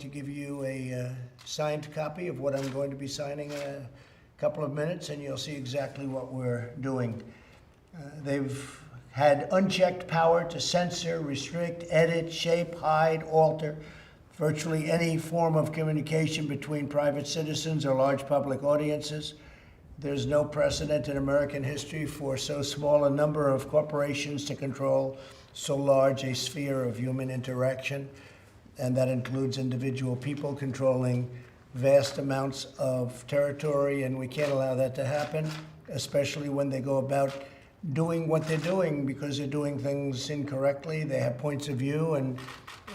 to give you a signed copy of what I'm going to be signing in a couple of minutes, and you'll see exactly what we're doing. They've had unchecked power to censor, restrict, edit, shape, hide, alter virtually any form of communication between private citizens or large public audiences. There's no precedent in American history for so small a number of corporations to control so large a sphere of human interaction, and that includes individual people controlling vast amounts of territory, and we can't allow that to happen, especially when they go about doing what they're doing, because they're doing things incorrectly. They have points of view, and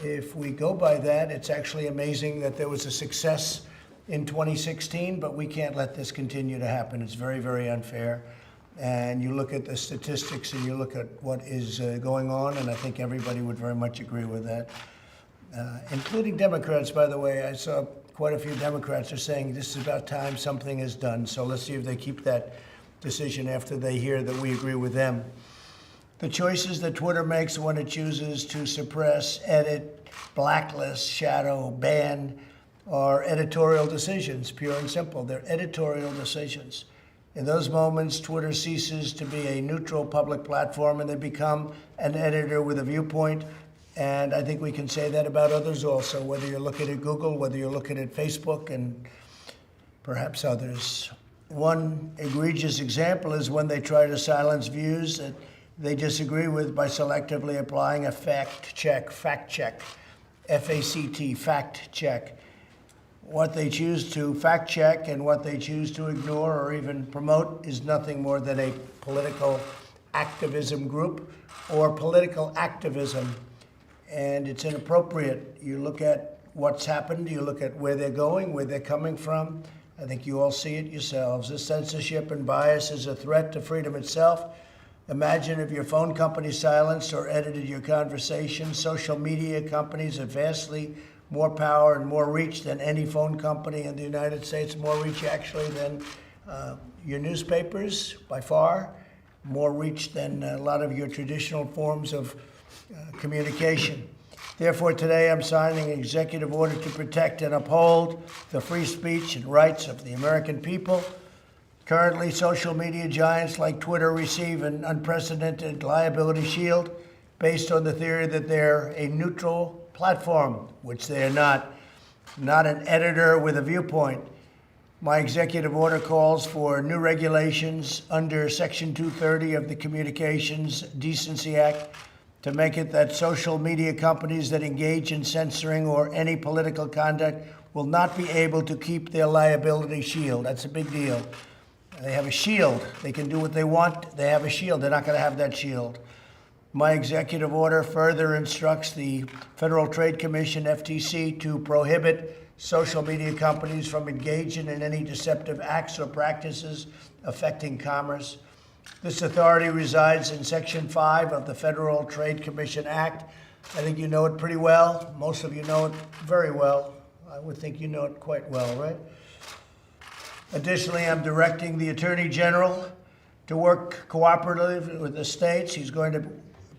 if we go by that, it's actually amazing that there was a success in 2016, but we can't let this continue to happen. It's very, very unfair. And you look at the statistics and you look at what is going on, and I think everybody would very much agree with that. Including Democrats, by the way. I saw quite a few Democrats are saying this is about time something is done. So let's see if they keep that decision after they hear that we agree with them. The choices that Twitter makes when it chooses to suppress, edit, blacklist, shadow, ban are editorial decisions, pure and simple. They're editorial decisions. In those moments, Twitter ceases to be a neutral public platform and they become an editor with a viewpoint. And I think we can say that about others also, whether you're looking at Google, whether you're looking at Facebook, and perhaps others. One egregious example is when they try to silence views that they disagree with by selectively applying a fact check, F-A-C-T, fact check. What they choose to fact check and what they choose to ignore or even promote is nothing more than a political activism group or political activism. And it's inappropriate. You look at what's happened, you look at where they're going, where they're coming from. I think you all see it yourselves. This censorship and bias is a threat to freedom itself. Imagine if your phone company silenced or edited your conversation. Social media companies have vastly more power and more reach than any phone company in the United States, more reach actually than your newspapers by far, more reach than a lot of your traditional forms of communication. Therefore, today I'm signing an executive order to protect and uphold the free speech and rights of the American people. Currently, social media giants like Twitter receive an unprecedented liability shield based on the theory that they're a neutral platform, which they are not an editor with a viewpoint. My executive order calls for new regulations under Section 230 of the Communications Decency Act to make it that social media companies that engage in censoring or any political conduct will not be able to keep their liability shield. That's a big deal. They have a shield. They can do what they want. They have a shield. They're not going to have that shield. My executive order further instructs the Federal Trade Commission, FTC, to prohibit social media companies from engaging in any deceptive acts or practices affecting commerce. This authority resides in Section 5 of the Federal Trade Commission Act. I think you know it pretty well. Most of you know it very well. I would think you know it quite well, right? Additionally, I'm directing the Attorney General to work cooperatively with the states. He's going to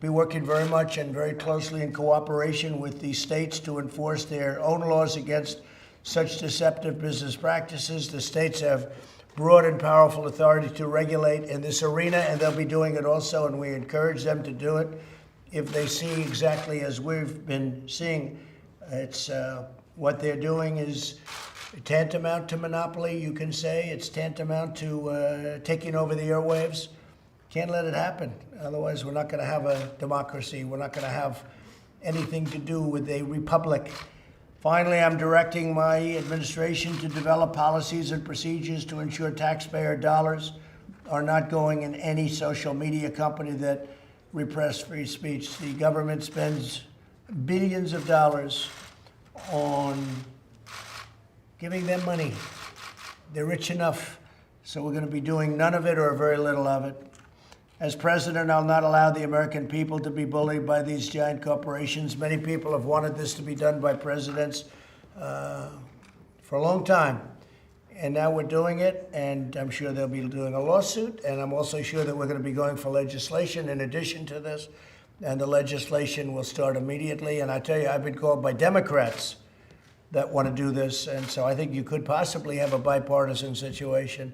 be working very much and very closely in cooperation with the states to enforce their own laws against such deceptive business practices. The states have broad and powerful authority to regulate in this arena, and they'll be doing it also, and we encourage them to do it if they see exactly as we've been seeing. It's what they're doing is tantamount to monopoly, you can say. It's tantamount to taking over the airwaves. Can't let it happen. Otherwise, we're not going to have a democracy. We're not going to have anything to do with a republic. Finally, I'm directing my administration to develop policies and procedures to ensure taxpayer dollars are not going in any social media company that repress free speech. The government spends billions of dollars on giving them money. They're rich enough, so we're going to be doing none of it or very little of it. As president, I'll not allow the American people to be bullied by these giant corporations. Many people have wanted this to be done by presidents for a long time. And now we're doing it, and I'm sure they'll be doing a lawsuit, and I'm also sure that we're going to be going for legislation in addition to this, and the legislation will start immediately. And I tell you, I've been called by Democrats that want to do this, and so I think you could possibly have a bipartisan situation,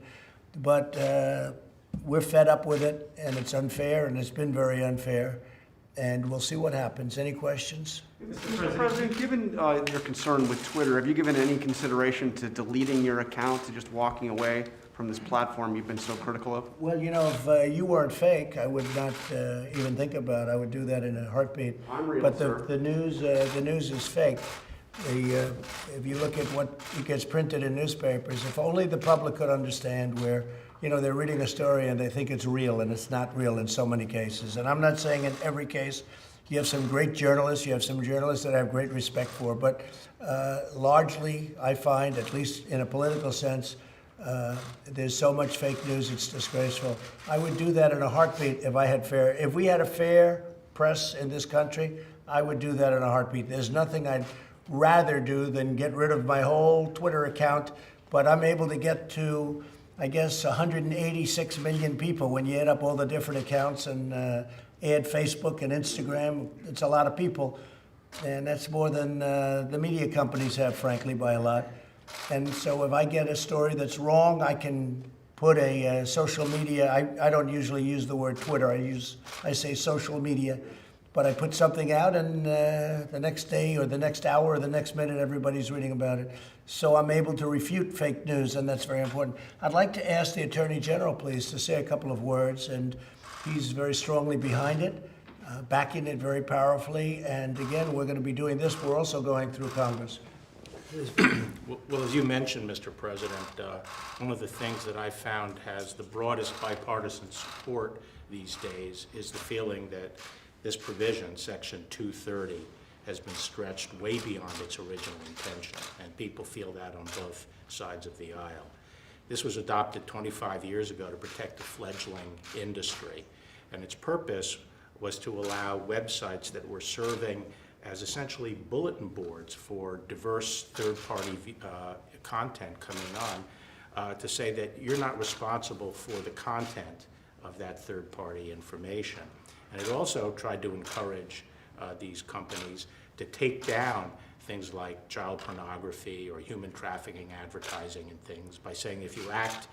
but we're fed up with it, and it's unfair, and it's been very unfair, and we'll see what happens. Any questions? Mr. President, given your concern with Twitter, have you given any consideration to deleting your account, to just walking away from this platform you've been so critical of? Well, you know, if you weren't fake, I would not even think about it. I would do that in a heartbeat. I'm real, but sir. the news is fake. If you look at what it gets printed in newspapers, if only the public could understand where, you know, they're reading a story and they think it's real, and it's not real in so many cases. And I'm not saying in every case. You have some great journalists. You have some journalists that I have great respect for. But largely, I find, at least in a political sense, there's so much fake news, it's disgraceful. I would do that in a heartbeat if we had a fair press in this country, I would do that in a heartbeat. There's nothing I'd rather do than get rid of my whole Twitter account, but I'm able to get to, I guess, 186 million people when you add up all the different accounts and add Facebook and Instagram. It's a lot of people, and that's more than the media companies have, frankly, by a lot. And so if I get a story that's wrong, I can put a social media, I don't usually use the word Twitter, I say social media, but I put something out and the next day or the next hour or the next minute, everybody's reading about it. So I'm able to refute fake news, and that's very important. I'd like to ask the Attorney General, please, to say a couple of words, and he's very strongly behind it, backing it very powerfully, and again, we're going to be doing this. We're also going through Congress. Well, as you mentioned, Mr. President, one of the things that I found has the broadest bipartisan support these days is the feeling that this provision, Section 230, has been stretched way beyond its original intention, and people feel that on both sides of the aisle. This was adopted 25 years ago to protect the fledgling industry, and its purpose was to allow websites that were serving as essentially bulletin boards for diverse third-party content coming on, to say that you're not responsible for the content of that third-party information. And it also tried to encourage these companies to take down things like child pornography or human trafficking advertising and things by saying if you act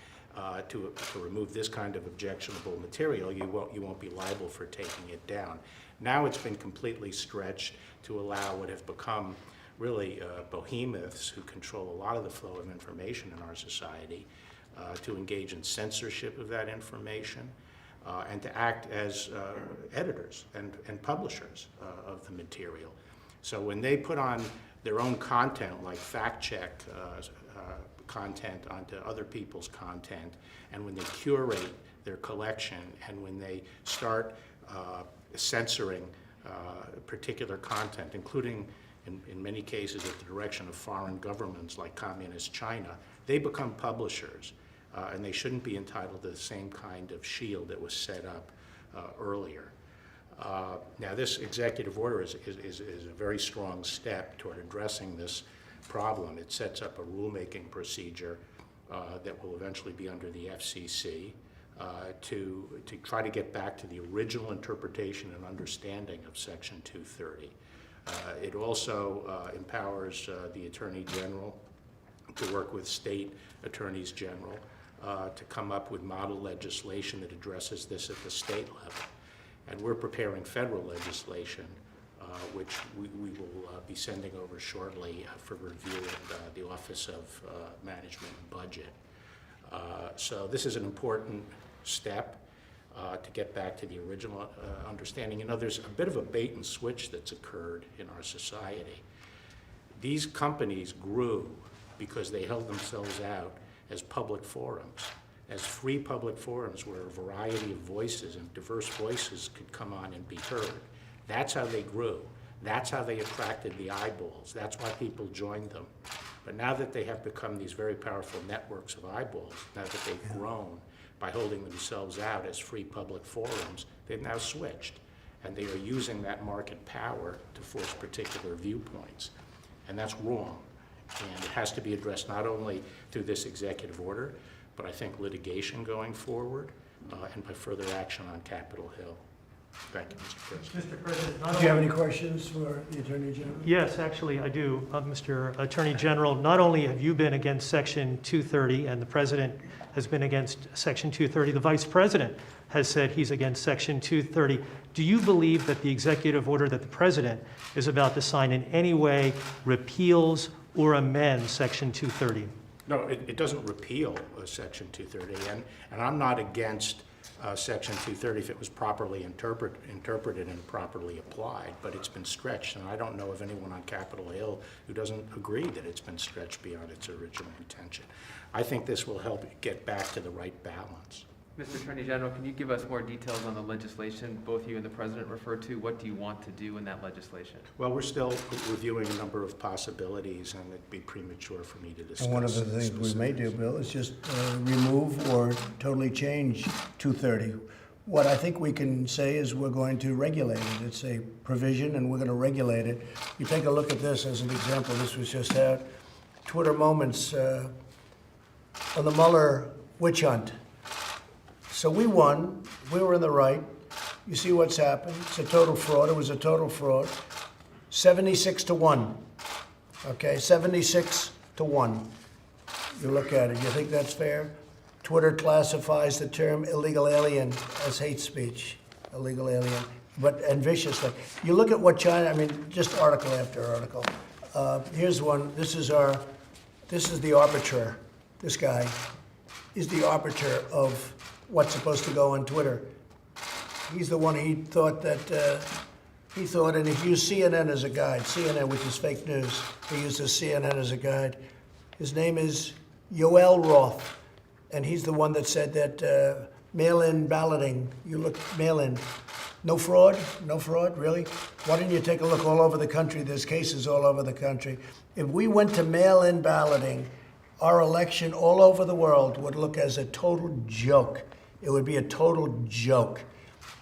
to remove this kind of objectionable material, you won't be liable for taking it down. Now it's been completely stretched to allow what have become really behemoths who control a lot of the flow of information in our society to engage in censorship of that information and to act as editors and publishers of the material. So when they put on their own content, like fact-check content onto other people's content, and when they curate their collection, and when they start censoring particular content, including in many cases at the direction of foreign governments like Communist China, they become publishers, and they shouldn't be entitled to the same kind of shield that was set up earlier. Now, this executive order is a very strong step toward addressing this problem. It sets up a rulemaking procedure that will eventually be under the FCC to try to get back to the original interpretation and understanding of Section 230. It also empowers the Attorney General to work with state attorneys general to come up with model legislation that addresses this at the state level. And we're preparing federal legislation, which we will be sending over shortly for review at the Office of Management and Budget. So this is an important step to get back to the original understanding. You know, there's a bit of a bait and switch that's occurred in our society. These companies grew because they held themselves out as public forums, as free public forums where a variety of voices and diverse voices could come on and be heard. That's how they grew. That's how they attracted the eyeballs. That's why people joined them. But now that they have become these very powerful networks of eyeballs, now that they've grown by holding themselves out as free public forums, they've now switched. And they are using that market power to force particular viewpoints. And that's wrong. And it has to be addressed not only through this executive order, but I think litigation going forward and by further action on Capitol Hill. Thank you, Mr. President. Mr. President, not Do you have only, any questions for the Attorney General? yes, actually, I do. Mr. Attorney General, not only have you been against Section 230, and the President has been against Section 230, the Vice President has said he's against Section 230. Do you believe that the executive order that the President is about to sign in any way repeals or amends Section 230? No, it doesn't repeal Section 230, and I'm not against Section 230 if it was properly interpreted and properly applied, but it's been stretched, and I don't know of anyone on Capitol Hill who doesn't agree that it's been stretched beyond its original intention. I think this will help get back to the right balance. Mr. Attorney General, can you give us more details on the legislation both you and the President referred to? What do you want to do in that legislation? Well, we're still reviewing a number of possibilities, and it'd be premature for me to discuss. And one of the things we may do, Bill, is just remove or totally change 230. What I think we can say is we're going to regulate it. It's a provision, and we're going to regulate it. You take a look at this as an example. This was just out. Twitter moments on the Mueller witch hunt. So we won. We were in the right. You see what's happened. It's a total fraud. It was a total fraud. 76-1. Okay, 76-1. You look at it. You think that's fair? Twitter classifies the term illegal alien as hate speech. Illegal alien, and viciously. You look at what China. I mean, just article after article. Here's one. This is the arbiter. This guy is the arbiter of what's supposed to go on Twitter. He's the one he thought, and he used CNN as a guide, CNN, which is fake news. He uses CNN as a guide. His name is Yoel Roth, and he's the one that said that mail-in balloting, you look mail-in, no fraud, really? Why don't you take a look all over the country? There's cases all over the country. If we went to mail-in balloting, our election all over the world would look as a total joke. It would be a total joke.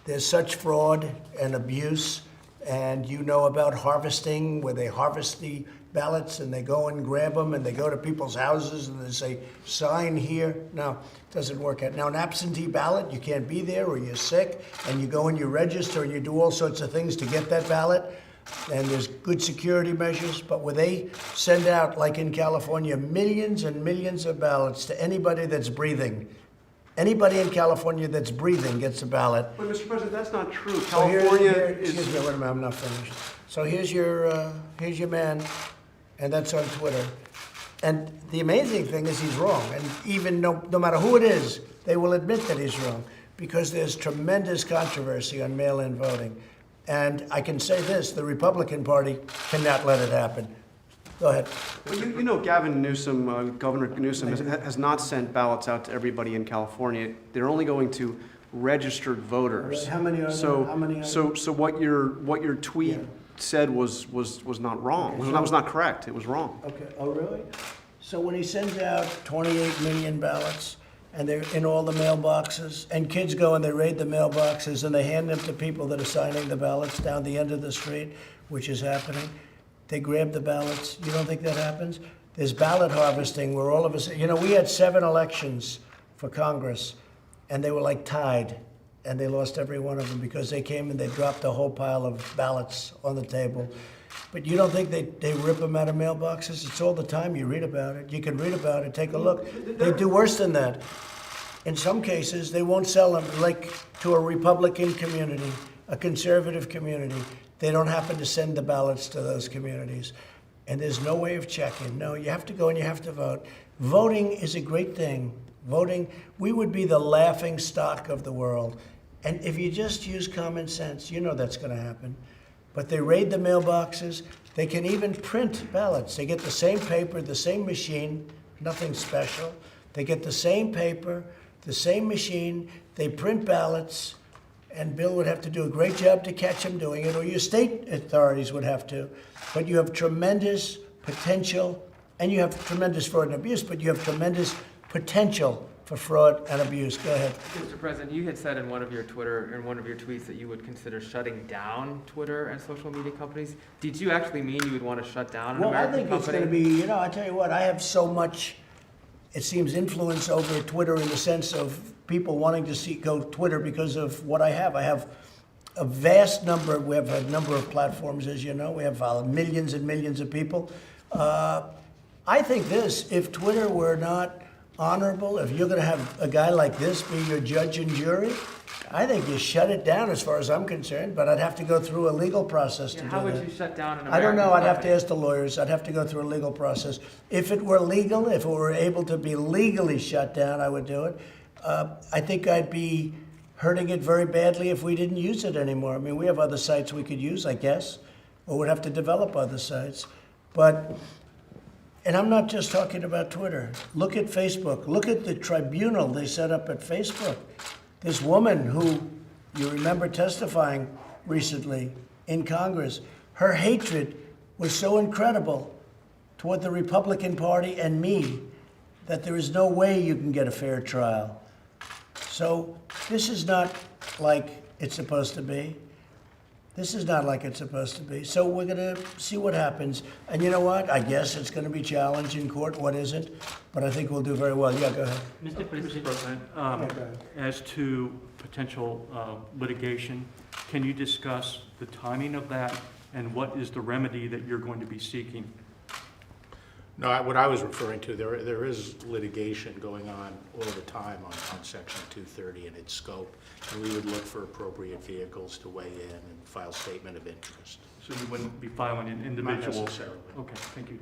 There's such fraud and abuse, and you know about harvesting, where they harvest the ballots and they go and grab them and they go to people's houses and they say, sign here. No, it doesn't work out. Now, an absentee ballot, you can't be there or you're sick, and you go and you register and you do all sorts of things to get that ballot. And there's good security measures, but where they send out, like in California, millions and millions of ballots to anybody that's breathing. Anybody in California that's breathing gets a ballot. But Mr. President, that's not true. So California excuse me, wait a minute, I'm not finished. So here's your man, and that's on Twitter. And the amazing thing is he's wrong, and even no matter who it is, they will admit that he's wrong, because there's tremendous controversy on mail-in voting. And I can say this, the Republican Party cannot let it happen. Go ahead. Well, you know Gavin Newsom, Governor Newsom, has not sent ballots out to everybody in California. They're only going to registered voters. How many are So, there? How many are there? so what your tweet said was not wrong. Okay, That was not correct. It was wrong. Okay, oh, really? So when he sends out 28 million ballots, and they're in all the mailboxes, and kids go and they raid the mailboxes, and they hand them to people that are signing the ballots down the end of the street, which is happening. They grab the ballots. You don't think that happens? There's ballot harvesting where all of us, we had 7 elections for Congress, and they were like tied, and they lost every one of them because they came and they dropped a whole pile of ballots on the table. But you don't think they rip them out of mailboxes? It's all the time. You read about it. You can read about it. Take a look. They do worse than that. In some cases, they won't sell them, like to a Republican community, a conservative community. They don't happen to send the ballots to those communities. And there's no way of checking. No, you have to go and you have to vote. Voting is a great thing. Voting, we would be the laughing stock of the world. And if you just use common sense, you know that's going to happen. But they raid the mailboxes. They can even print ballots. They get the same paper, the same machine, nothing special. They get the same paper, the same machine. They print ballots. And Bill would have to do a great job to catch him doing it, or your state authorities would have to. But you have tremendous potential, and you have tremendous fraud and abuse, but you have tremendous potential for fraud and abuse. Go ahead. Mr. President, you had said in one of your tweets that you would consider shutting down Twitter and social media companies. Did you actually mean you would want to shut down an American company? Well, I think it's going to be, I tell you what, I have so much, it seems, influence over Twitter in the sense of people wanting to go Twitter because of what I have. I have a vast number, we have a number of platforms, as you know, we have millions and millions of people. I think this, if Twitter were not honorable, if you're going to have a guy like this be your judge and jury, I think you shut it down as far as I'm concerned, but I'd have to go through a legal process to do that. How would you shut down an American I don't know, I'd have to company? ask the lawyers, I'd have to go through a legal process. If it were legal, if it were able to be legally shut down, I would do it. I think I'd be hurting it very badly if we didn't use it anymore. I mean, we have other sites we could use, I guess, or would have to develop other sites. But, and I'm not just talking about Twitter. Look at Facebook. Look at the tribunal they set up at Facebook. This woman who, you remember testifying recently in Congress, her hatred was so incredible toward the Republican Party and me that there is no way you can get a fair trial. So this is not like it's supposed to be. This is not like it's supposed to be. So we're going to see what happens. And you know what? I guess it's going to be challenged in court. What isn't? But I think we'll do very well. Yeah, go ahead. Mr. President, go ahead. as to potential litigation, can you discuss the timing of that and what is the remedy that you're going to be seeking? No, what I was referring to, there is litigation going on all the time on Section 230 and its scope, and we would look for appropriate vehicles to weigh in and file statement of interest. So you wouldn't be filing an individual? necessarily. Okay, thank you.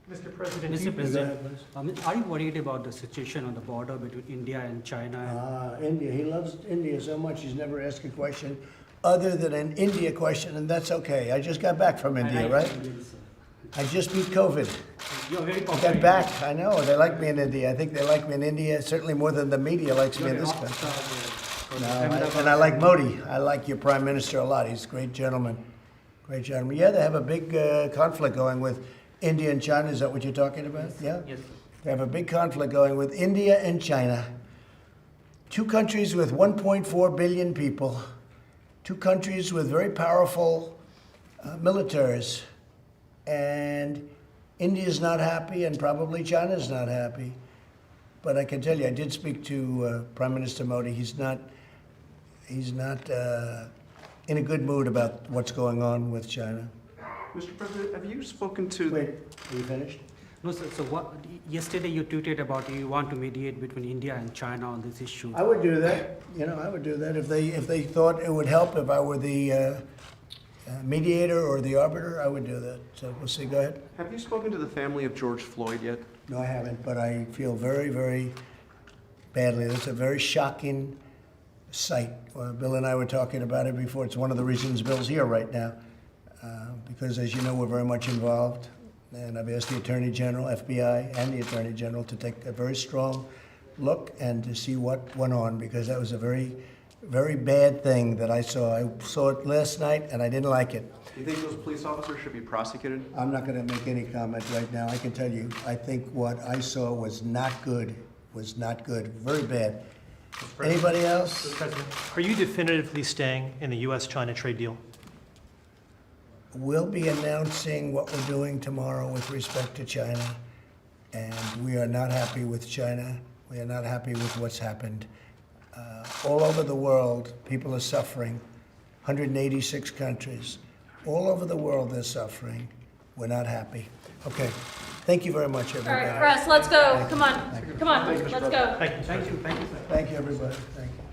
Mr. President, Mr. President, are you worried about the situation on the border between India and China? India. He loves India so much he's never asked a question other than an India question, and that's okay. I just got back from India, right? I just beat COVID. You're very I got popular. back. I know. They like me in India. I think they like me in India certainly more than the media likes me in this country. No, and I like Modi. I like your prime minister a lot. He's a great gentleman. Great gentleman. Yeah, they have a big conflict going with India and China. Is that what you're talking about? Yeah? Yes. They have a big conflict going with India and China. Two countries with 1.4 billion people. Two countries with very powerful militaries. And India's not happy, and probably China's not happy. But I can tell you, I did speak to Prime Minister Modi. He's not in a good mood about what's going on with China. Mr. President, have you spoken to? Wait, are you finished? No, sir, so what, yesterday you tweeted about you want to mediate between India and China on this issue. I would do that. You know, I would do that if they thought it would help. If I were the mediator or the arbiter, I would do that. So we'll see. Go ahead. Have you spoken to the family of George Floyd yet? No, I haven't, but I feel very, very badly. That's a very shocking sight. Bill and I were talking about it before. It's one of the reasons Bill's here right now, because as you know, we're very much involved. And I've asked the Attorney General, FBI, and the Attorney General to take a very strong look and to see what went on, because that was a very, very bad thing that I saw. I saw it last night, and I didn't like it. Do you think those police officers should be prosecuted? I'm not going to make any comment right now. I can tell you, I think what I saw was not good, very bad. Anybody else? Mr. President, are you definitively staying in the U.S.-China trade deal? We'll be announcing what we're doing tomorrow with respect to China, and we are not happy with China. We are not happy with what's happened. All over the world, people are suffering. 186 countries. All over the world, they're suffering. We're not happy. Okay. Thank you very much, All everybody. right, Russ, let's go. Come on, come on, let's go. Thank you. Thank you, everybody. Thank you.